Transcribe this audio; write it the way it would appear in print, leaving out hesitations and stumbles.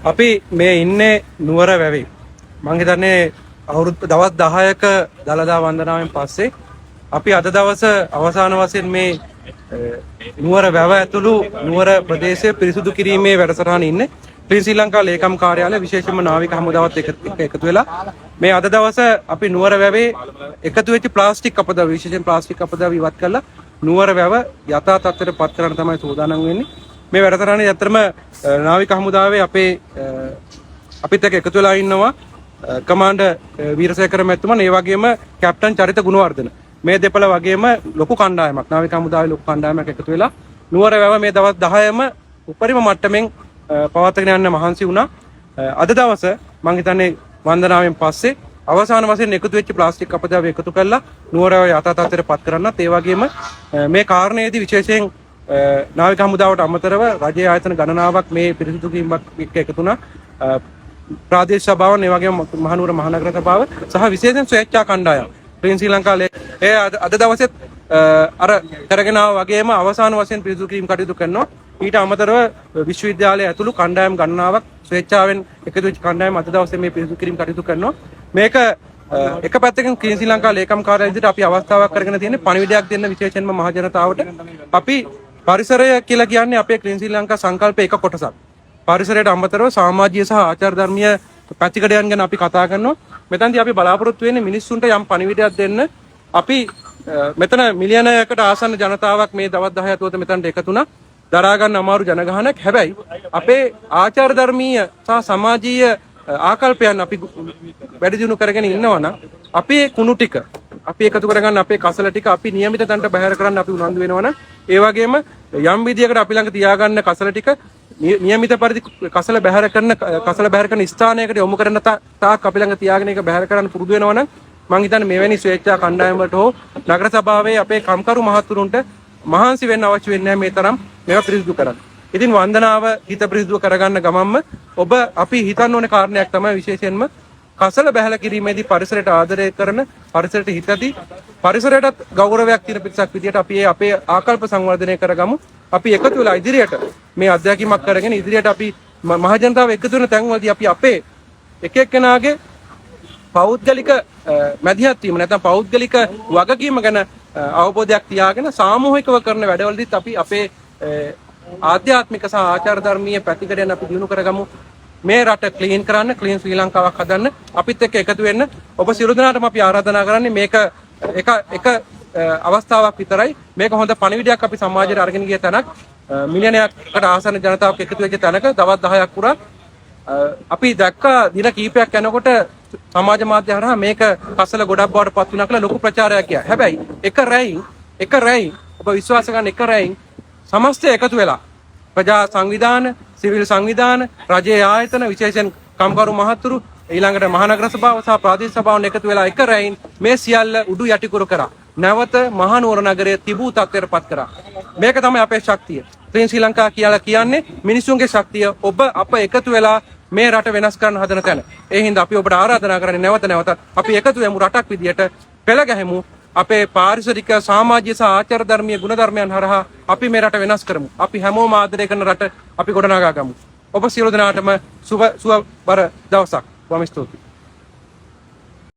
අපි මේ ඉන්නේ නුවර වැවේ. මං හිතන්නේ අවුරුදු දවස් 10ක දළදා වන්දනාවෙන් පස්සේ අපි අද දවස අවසාන වශයෙන් මේ නුවර වැව ඇතුළු නුවර ප්‍රදේශය පිරිසුදු කිරීමේ වැඩසටහන ඉන්නේ. ශ්‍රී ශ්‍රී ලංකා ලේකම් කාර්යාලය විශේෂයෙන්ම නාවික හමුදාවත් එකතු වෙලා මේ අද දවස අපි නුවර වැවේ එකතු වෙච්ච ප්ලාස්ටික් අපද්‍රව්‍ය විශේෂයෙන් ප්ලාස්ටික් අපද්‍රව්‍ය ඉවත් කරලා නුවර වැව යථා තත්ත්වයට පත් කරන්න තමයි සූදානම් වෙන්නේ. මේ වැඩසටහනේ ඇත්තටම නාවික හමුදාවේ අපිත් එක්ක එකතු වෙලා ඉන්නවා කමාන්ඩර් වීරසේකර මැතිතුමන්, ඒ වගේම කැප්ටන් චරිත ගුණවර්ධන. මේ දෙපළ වගේම ලොකු කණ්ඩායමක් නාවික හමුදාවේ ලොකු කණ්ඩායමක් එකතු වෙලා නුවර වැව මේ දවස් 10ම උපරිම මට්ටමින් පවත්වාගෙන යන්න මහන්සි වුණා. අද දවස මම හිතන්නේ වන්දනාවෙන් පස්සේ අවසාන වශයෙන් එකතු වෙච්ච ප්ලාස්ටික් අපද්‍රව්‍ය එකතු කරලා නුවර වැව යථා තත්ත්වයට පත් කරන්නත්, ඒ වගේම මේ කාරණේදී විශේෂයෙන් නාවික හමුදාවට අමතරව රජයේ ආයතන ගණනාවක් මේ පිරිසිදු කිරීමක් එක්ක එකතු වුණා. ප්‍රාදේශීය සභාවන්, ඒ වගේම මහනුවර මහනගර සභාව සහ විශේෂයෙන් ස්වේච්ඡා කණ්ඩායම් ශ්‍රී ලංකා අද දවසෙත් අර කරගෙන ආවා වගේම අවසාන වශයෙන් පිරිසිදු කිරීම කටයුතු කරනවා. ඊට අමතරව විශ්වවිද්‍යාලය ඇතුළු කණ්ඩායම් ගණනාවක් ස්වේච්ඡාවෙන් එකතු වෙච්ච කණ්ඩායම් අද දවසේ මේ පිරිසිදු කිරීම කටයුතු කරනවා. මේක එක පැත්තකින් ශ්‍රී ලංකා ලේකම් කාර්යාලය විදිහට අපි අවස්ථාවක් කරගෙන තියෙන්නේ පණිවිඩයක් දෙන්න විශේෂයෙන්ම මහ ජනතාවට. අපි පරිසරය කියලා කියන්නේ අපේ ශ්‍රී ලංකා සංකල්පයේ එක කොටසක්. පරිසරයට අමතරව සමාජීය සහ ආචාර ධර්මීය පැතිකඩයන් ගැන අපි කතා කරනවා. මෙතනදී අපි බලාපොරොත්තු වෙන්නේ මිනිස්සුන්ට යම් පණිවිඩයක් දෙන්න. අපි මෙතන මිලියනයකට ආසන්න ජනතාවක් මේ දවස් 10 ඇතුළත මෙතනට එකතු වුණා. දරා ගන්න අමාරු ජනගහනක්. හැබැයි අපේ ආචාර ධර්මීය සහ සමාජීය ආකල්පයන් අපි වැඩි දියුණු කරගෙන ඉන්නවා නම් අපේ කුණු ටික අපි එකතු කරගන්න, අපේ කසල ටික අපි નિયમિત තැනට බැහැර කරන්න අපි උනන්දු වෙනවා නම්, ඒ වගේම යම් විදියකට අපි ළඟ තියාගන්න කසල ටික નિયમિત පරිදි කසල බැහැර කරන ස්ථානයකට යොමු කරන තාක් අපි ළඟ තියාගෙන ඒක බැහැර කරන්න පුරුදු වෙනවා නම් මම හිතන්නේ මෙවැනි ස්වේච්ඡා කණ්ඩායම් වලට හෝ නගර සභාවේ අපේ කම්කරු මහතුරුන්ට මහන්සි වෙන්න අවශ්‍ය වෙන්නේ නැහැ මේ තරම් මේවා පිරිසිදු කරන්න. ඉතින් වන්දනාව හිත පිරිසිදු කරගන්න ගමන්ම ඔබ අපි හිතන්න ඕනේ කාරණයක් තමයි විශේෂයෙන්ම කසල බැහැලා කිරීමේදී පරිසරයට ආදරය කරන, පරිසරයට හිතදී පරිසරයටත් ගෞරවයක් තියෙන පිරිසක් විදියට අපි අපේ ආකල්ප සංවර්ධනය කරගමු. අපි එකතු වෙලා ඉදිරියට මේ අත්දැකීමක් කරගෙන ඉදිරියට අපි මහ ජනතාව එකතු වෙන තැන්වලදී අපි අපේ එක එක්කෙනාගේ පෞද්ගලික මැදිහත් වීම නැත්නම් පෞද්ගලික වගකීම ගැන අවබෝධයක් තියාගෙන සාමූහිකව කරන වැඩවලදීත් අපි අපේ ආධ්‍යාත්මික සහ ආචාර ධර්මීය පැතිකඩයන් අපි දිනු කරගමු. මේ රට ක්ලීන් කරන්න, ක්ලීන් ශ්‍රී ලංකාවක් හදන්න අපිත් එක්ක එකතු වෙන්න. ඔබ සියලු දෙනාටම අපි ආරාධනා කරන්නේ මේක එක අවස්ථාවක් විතරයි. මේක හොඳ පණිවිඩයක් අපි සමාජයට අරගෙන ගිය තැනක්. මිලියනයකට ආසන්න ජනතාවක් එකතු වෙච්ච තැනක දවස් 10ක් පුරා අපි දැක්කා දින කිහිපයක් යනකොට සමාජ මාධ්‍ය හරහා මේක කසල ගොඩක් බවට පත් වුණා කියලා ලොකු ප්‍රචාරයක් ගියා. හැබැයි එක රැයින් ඔබ විශ්වාස කරන එක රැයින් සමස්තය එකතු වෙලා ප්‍රජා සංවිධාන, සිවිල් සංවිධාන, රජයේ ආයතන, විශේෂයෙන් කම්කරු මහතුරු, ඊළඟට මහනගර සභාව සහ ප්‍රාදේශීය සභාවන් එකතු වෙලා එක රැයින් මේ සියල්ල උඩු යටිකුරු කරා. නැවත මහනුවර නගරයේ තිබූ තත්ත්වයට පත් කරා. මේක තමයි අපේ ශක්තිය. ශ්‍රී ලංකා කියලා කියන්නේ මිනිසුන්ගේ ශක්තිය. ඔබ අප එකතු වෙලා මේ රට වෙනස් කරන්න හදන තැන. ඒ හින්දා අපි ඔබට ආරාධනා කරන්නේ නැවතත් අපි එකතු වෙමු, රටක් විදියට පෙළ ගැහෙමු. අපේ පාරිසරික, සමාජීය සහ ආචාර ධර්මීය ගුණ ධර්මයන් හරහා අපි මේ රට වෙනස් කරමු. අපි හැමෝම ආදරය කරන රට අපි ගොඩනගා ගමු. ඔබ සියලු දෙනාටම සුබ බර දවසක්. වම ස්තුතියි.